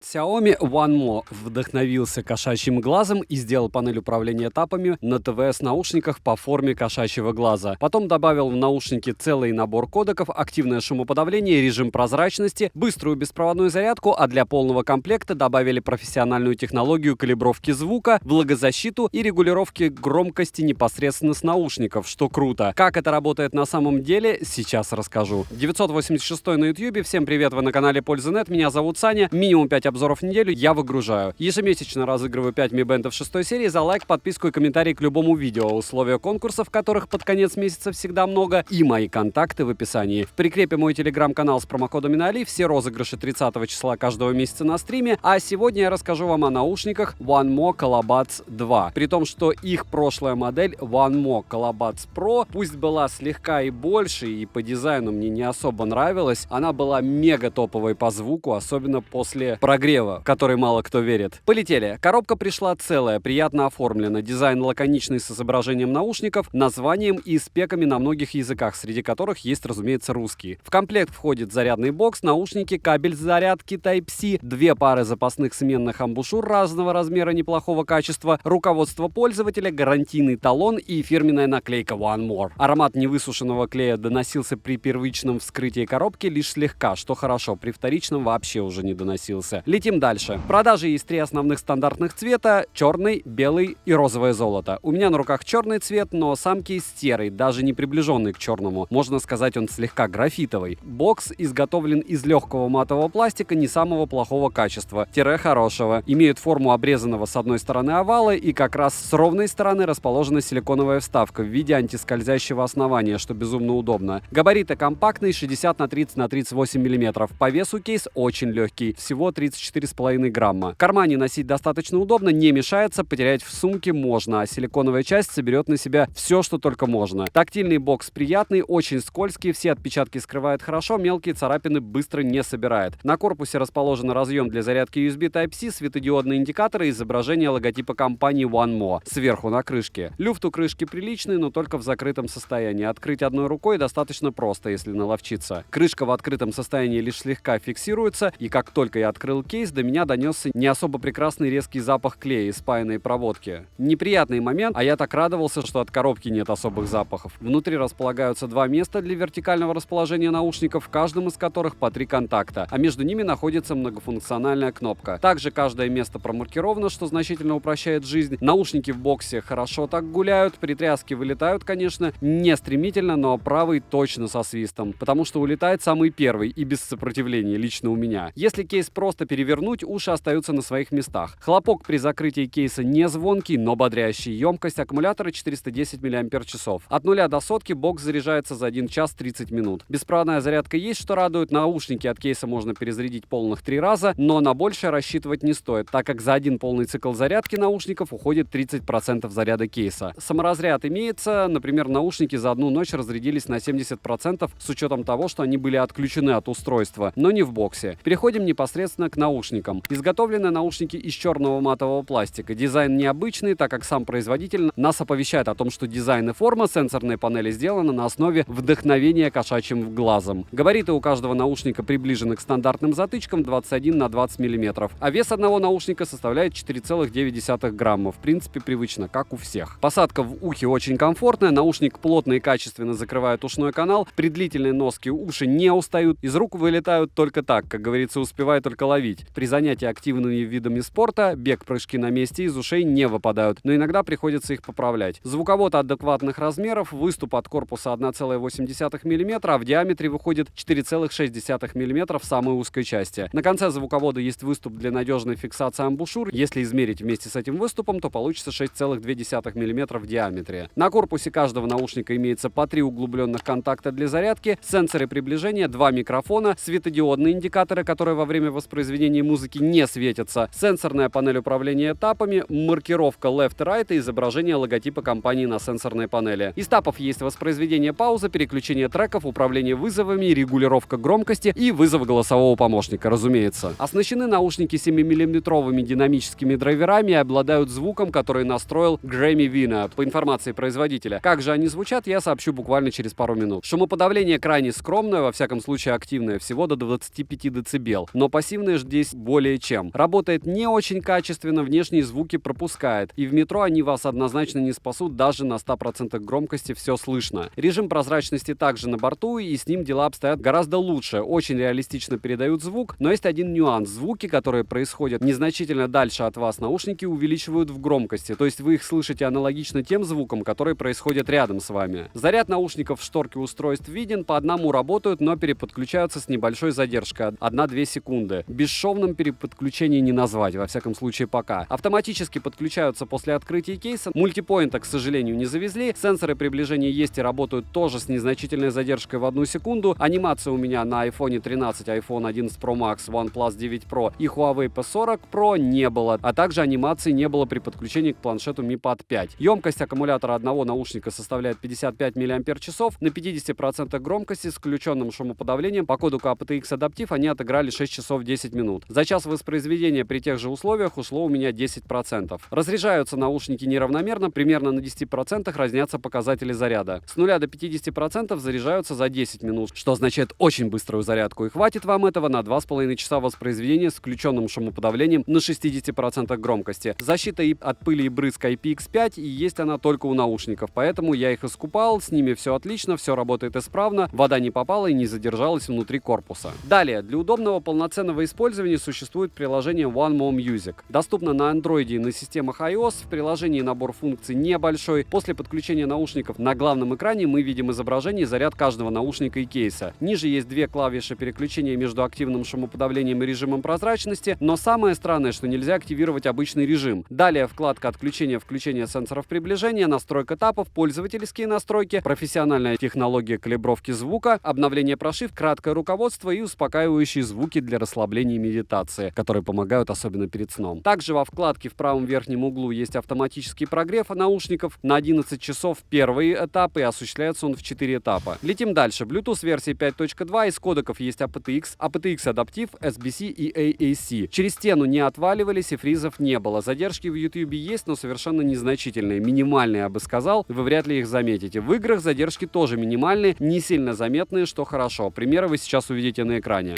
Xiaomi OneMo вдохновился кошачьим глазом и сделал панель управления этапами на ТВС-наушниках по форме кошачьего глаза. Потом добавил в наушники целый набор кодеков, активное шумоподавление, режим прозрачности, быструю беспроводную зарядку, а для полного комплекта добавили профессиональную технологию калибровки звука, влагозащиту и регулировки громкости непосредственно с наушников, что круто. Как это работает на самом деле, сейчас расскажу. 986 на YouTube. Всем привет, вы на канале Польза.нет. Меня зовут Саня. Минимум 5 обзоров в неделю я выгружаю. Ежемесячно разыгрываю 5 Mi Band 6 серии за лайк, подписку и комментарий к любому видео. Условия конкурсов, которых под конец месяца всегда много, и мои контакты в описании. В прикрепе мой телеграм-канал с промокодом Минали, все розыгрыши 30 числа каждого месяца на стриме, а сегодня я расскажу вам о наушниках OneMo CollaBuds 2. При том, что их прошлая модель OneMo CollaBuds Pro, пусть была слегка и больше, и по дизайну мне не особо нравилась, она была мега топовой по звуку, особенно после прогрева, в который мало кто верит. Полетели. Коробка пришла целая, приятно оформлена. Дизайн лаконичный с изображением наушников, названием и спеками на многих языках, среди которых есть, разумеется, русский. В комплект входит зарядный бокс, наушники, кабель зарядки Type-C, 2 пары запасных сменных амбушюр разного размера неплохого качества, руководство пользователя, гарантийный талон и фирменная наклейка One More. Аромат невысушенного клея доносился при первичном вскрытии коробки лишь слегка, что хорошо, при вторичном вообще уже не доносился. Летим дальше. В продаже есть 3 основных стандартных цвета: черный, белый и розовое золото. У меня на руках черный цвет, но сам кейс серый, даже не приближенный к черному. Можно сказать, он слегка графитовый. Бокс изготовлен из легкого матового пластика не самого плохого качества, хорошего. Имеет форму обрезанного с одной стороны овала, и как раз с ровной стороны расположена силиконовая вставка в виде антискользящего основания, что безумно удобно. Габариты компактные, 60 на 30 на 38 мм. По весу кейс очень легкий, всего 34,5 грамма. В кармане носить достаточно удобно, не мешается, потерять в сумке можно, а силиконовая часть соберет на себя все, что только можно. Тактильный бокс приятный, очень скользкий, все отпечатки скрывает хорошо, мелкие царапины быстро не собирает. На корпусе расположен разъем для зарядки USB Type-C, светодиодные индикаторы и изображение логотипа компании OneMo сверху на крышке. Люфт у крышки приличный, но только в закрытом состоянии. Открыть одной рукой достаточно просто, если наловчиться. Крышка в открытом состоянии лишь слегка фиксируется, и как только я открыл кейс, до меня донесся не особо прекрасный резкий запах клея и спаянной проводки. Неприятный момент, а я так радовался, что от коробки нет особых запахов. Внутри располагаются 2 места для вертикального расположения наушников, в каждом из которых по 3 контакта, а между ними находится многофункциональная кнопка. Также каждое место промаркировано, что значительно упрощает жизнь. Наушники в боксе хорошо так гуляют, при тряске вылетают, конечно, не стремительно, но правый точно со свистом, потому что улетает самый первый и без сопротивления, лично у меня. Если кейс просто перевернуть, уши остаются на своих местах. Хлопок при закрытии кейса не звонкий, но бодрящий. Емкость аккумулятора 410 мАч. От 0 до сотки бокс заряжается за 1 час 30 минут. Беспроводная зарядка есть, что радует. Наушники от кейса можно перезарядить полных 3 раза, но на большее рассчитывать не стоит, так как за один полный цикл зарядки наушников уходит 30% заряда кейса. Саморазряд имеется, например, наушники за одну ночь разрядились на 70% с учетом того, что они были отключены от устройства, но не в боксе. Переходим непосредственно к наушникам. Изготовлены наушники из черного матового пластика. Дизайн необычный, так как сам производитель нас оповещает о том, что дизайн и форма сенсорной панели сделаны на основе вдохновения кошачьим глазом. Габариты у каждого наушника приближены к стандартным затычкам 21 на 20 мм, а вес одного наушника составляет 4,9 грамма. В принципе, привычно, как у всех. Посадка в ухе очень комфортная, наушник плотно и качественно закрывает ушной канал, при длительной носке уши не устают, из рук вылетают только так, как говорится, успевай только ловить. При занятии активными видами спорта бег, прыжки на месте из ушей не выпадают, но иногда приходится их поправлять. Звуковод адекватных размеров, выступ от корпуса 1,8 мм, а в диаметре выходит 4,6 мм в самой узкой части. На конце звуковода есть выступ для надежной фиксации амбушюр. Если измерить вместе с этим выступом, то получится 6,2 мм в диаметре. На корпусе каждого наушника имеется по 3 углубленных контакта для зарядки, сенсоры приближения, 2 микрофона, светодиодные индикаторы, которые во время воспроизведения музыки не светятся, сенсорная панель управления этапами, маркировка left и right и изображение логотипа компании на сенсорной панели. Из этапов есть воспроизведение паузы, переключение треков, управление вызовами, регулировка громкости и вызов голосового помощника, разумеется. Оснащены наушники 7-миллиметровыми динамическими драйверами и обладают звуком, который настроил Grammy Vina, по информации производителя. Как же они звучат, я сообщу буквально через пару минут. Шумоподавление крайне скромное, во всяком случае активное, всего до 25 дБ, но пассивное здесь более чем. Работает не очень качественно, внешние звуки пропускает. И в метро они вас однозначно не спасут, даже на 100% громкости все слышно. Режим прозрачности также на борту, и с ним дела обстоят гораздо лучше. Очень реалистично передают звук, но есть один нюанс. Звуки, которые происходят незначительно дальше от вас, наушники увеличивают в громкости. То есть вы их слышите аналогично тем звукам, которые происходят рядом с вами. Заряд наушников в шторке устройств виден, по одному работают, но переподключаются с небольшой задержкой 1-2 секунды. Бесшовным переподключение не назвать, во всяком случае пока. Автоматически подключаются после открытия кейса. Мультипоинта, к сожалению, не завезли. Сенсоры приближения есть и работают тоже с незначительной задержкой в 1 секунду. Анимация у меня на iPhone 13, iPhone 11 Pro Max, OnePlus 9 Pro и Huawei P40 Pro не было, а также анимации не было при подключении к планшету Mi Pad 5. Емкость аккумулятора одного наушника составляет 55 мАч. На 50% громкости с включенным шумоподавлением по коду aptX Adaptive они отыграли 6 часов 10 минут. За час воспроизведения при тех же условиях ушло у меня 10%. Разряжаются наушники неравномерно, примерно на 10% разнятся показатели заряда. С 0 до 50% заряжаются за 10 минут, что означает очень быструю зарядку, и хватит вам этого на 2,5 часа воспроизведения с включенным шумоподавлением на 60% громкости. Защита от пыли и брызг IPX5, и есть она только у наушников, поэтому я их искупал, с ними все отлично, все работает исправно, вода не попала и не задержалась внутри корпуса. Далее, для удобного полноценного использования существует приложение One More Music. Доступно на Android и на системах iOS, в приложении набор функций небольшой. После подключения наушников на главном экране мы видим изображение и заряд каждого наушника и кейса. Ниже есть 2 клавиши переключения между активным шумоподавлением и режимом прозрачности, но самое странное, что нельзя активировать обычный режим. Далее вкладка отключения-включения сенсоров приближения, настройка этапов, пользовательские настройки, профессиональная технология калибровки звука, обновление прошивок, краткое руководство и успокаивающие звуки для расслабления и медитации, которые помогают особенно перед сном. Также во вкладке в правом верхнем углу есть автоматический прогрев наушников на 11 часов первый этап, и осуществляется он в 4 этапа. Летим дальше. Bluetooth версии 5.2, из кодеков есть aptX Adaptive, SBC и AAC. Через стену не отваливались и фризов не было. Задержки в YouTube есть, но совершенно незначительные, минимальные, я бы сказал, вы вряд ли их заметите. В играх задержки тоже минимальные, не сильно заметные, что хорошо. Примеры вы сейчас увидите на экране.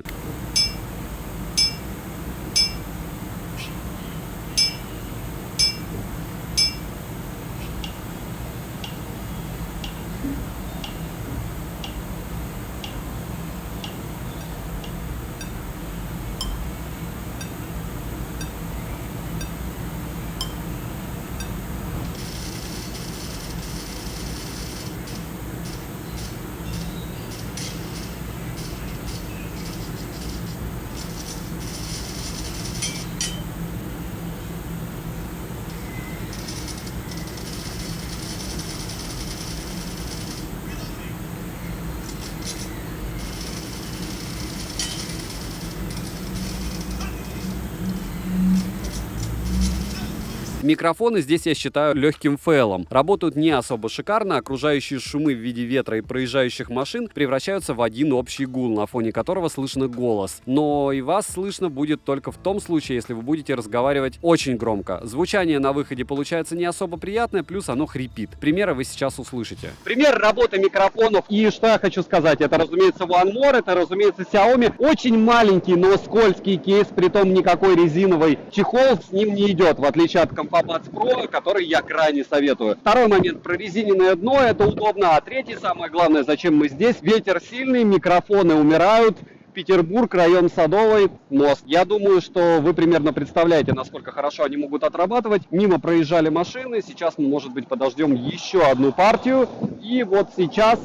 Микрофоны здесь я считаю легким фейлом. Работают не особо шикарно, окружающие шумы в виде ветра и проезжающих машин превращаются в один общий гул, на фоне которого слышно голос. Но и вас слышно будет только в том случае, если вы будете разговаривать очень громко. Звучание на выходе получается не особо приятное, плюс оно хрипит. Примеры вы сейчас услышите. Пример работы микрофонов. И что я хочу сказать, это, разумеется, One More, это, разумеется, Xiaomi. Очень маленький, но скользкий кейс, притом никакой резиновый чехол с ним не идет, в отличие от ComfoBuds Pro, который я крайне советую. Второй момент, прорезиненное дно, это удобно. А третий, самое главное, зачем мы здесь, ветер сильный, микрофоны умирают. Петербург, район Садовый, мост. Я думаю, что вы примерно представляете, насколько хорошо они могут отрабатывать. Мимо проезжали машины, сейчас мы, может быть, подождем еще одну партию. И вот сейчас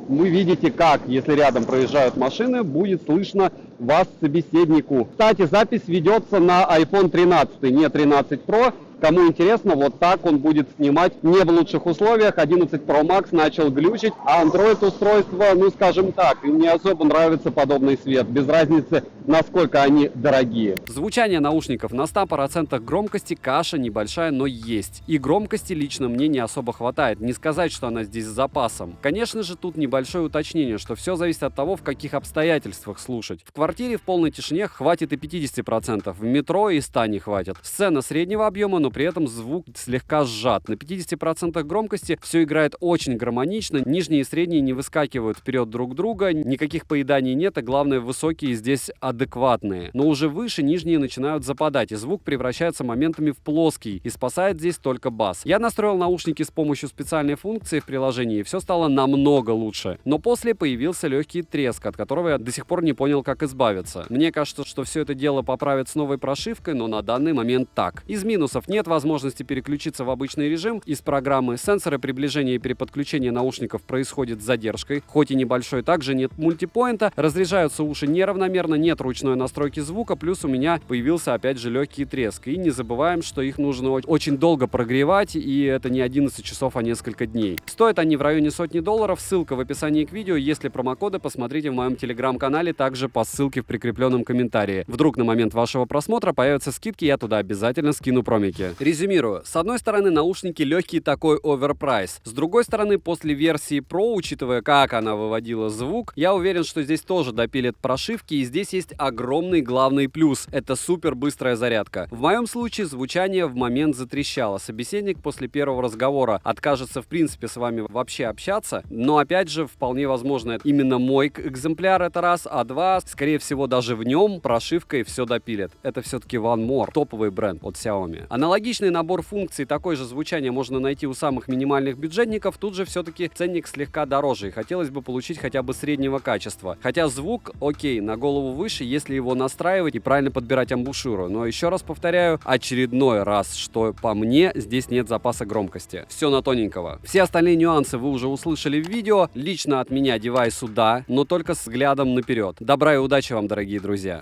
вы видите, как, если рядом проезжают машины, будет слышно вас собеседнику. Кстати, запись ведется на iPhone 13, не 13 Pro. Кому интересно, вот так он будет снимать не в лучших условиях. 11 Pro Max начал глючить, а Android устройство, ну скажем так, им не особо нравится подобный свет, без разницы, насколько они дорогие. Звучание наушников на 100% громкости каша небольшая, но есть. И громкости лично мне не особо хватает, не сказать, что она здесь с запасом. Конечно же, тут небольшое уточнение, что все зависит от того, в каких обстоятельствах слушать. В квартире в полной тишине хватит и 50%, в метро и 100 не хватит. Сцена среднего объема, но но при этом звук слегка сжат. На 50% громкости все играет очень гармонично, нижние и средние не выскакивают вперед друг друга, никаких поеданий нет, а главное, высокие здесь адекватные. Но уже выше нижние начинают западать, и звук превращается моментами в плоский, и спасает здесь только бас. Я настроил наушники с помощью специальной функции в приложении, и все стало намного лучше. Но после появился легкий треск, от которого я до сих пор не понял, как избавиться. Мне кажется, что все это дело поправят с новой прошивкой, но на данный момент так. Из минусов: нет возможности переключиться в обычный режим из программы, сенсоры приближения и переподключения наушников происходит с задержкой, хоть и небольшой, также нет мультипоинта, разряжаются уши неравномерно, нет ручной настройки звука, плюс у меня появился опять же легкий треск. И не забываем, что их нужно очень долго прогревать, и это не 11 часов, а несколько дней. Стоят они в районе $100, ссылка в описании к видео, если промокоды, посмотрите в моем телеграм-канале, также по ссылке в прикрепленном комментарии. Вдруг на момент вашего просмотра появятся скидки, я туда обязательно скину промики. Резюмирую. С одной стороны, наушники легкий такой оверпрайс. С другой стороны, после версии Pro, учитывая, как она выводила звук, я уверен, что здесь тоже допилят прошивки, и здесь есть огромный главный плюс. Это супер быстрая зарядка. В моем случае звучание в момент затрещало. Собеседник после первого разговора откажется в принципе с вами вообще общаться, но опять же, вполне возможно, это именно мой экземпляр, это раз, а два, скорее всего, даже в нем прошивкой все допилят. Это все-таки One More, топовый бренд от Xiaomi. Аналогичный набор функций, такое же звучание можно найти у самых минимальных бюджетников, тут же все-таки ценник слегка дороже, и хотелось бы получить хотя бы среднего качества. Хотя звук, окей, на голову выше, если его настраивать и правильно подбирать амбушюру. Но еще раз повторяю, очередной раз, что по мне, здесь нет запаса громкости. Все на тоненького. Все остальные нюансы вы уже услышали в видео. Лично от меня девайсу да, но только с взглядом наперед. Добра и удачи вам, дорогие друзья!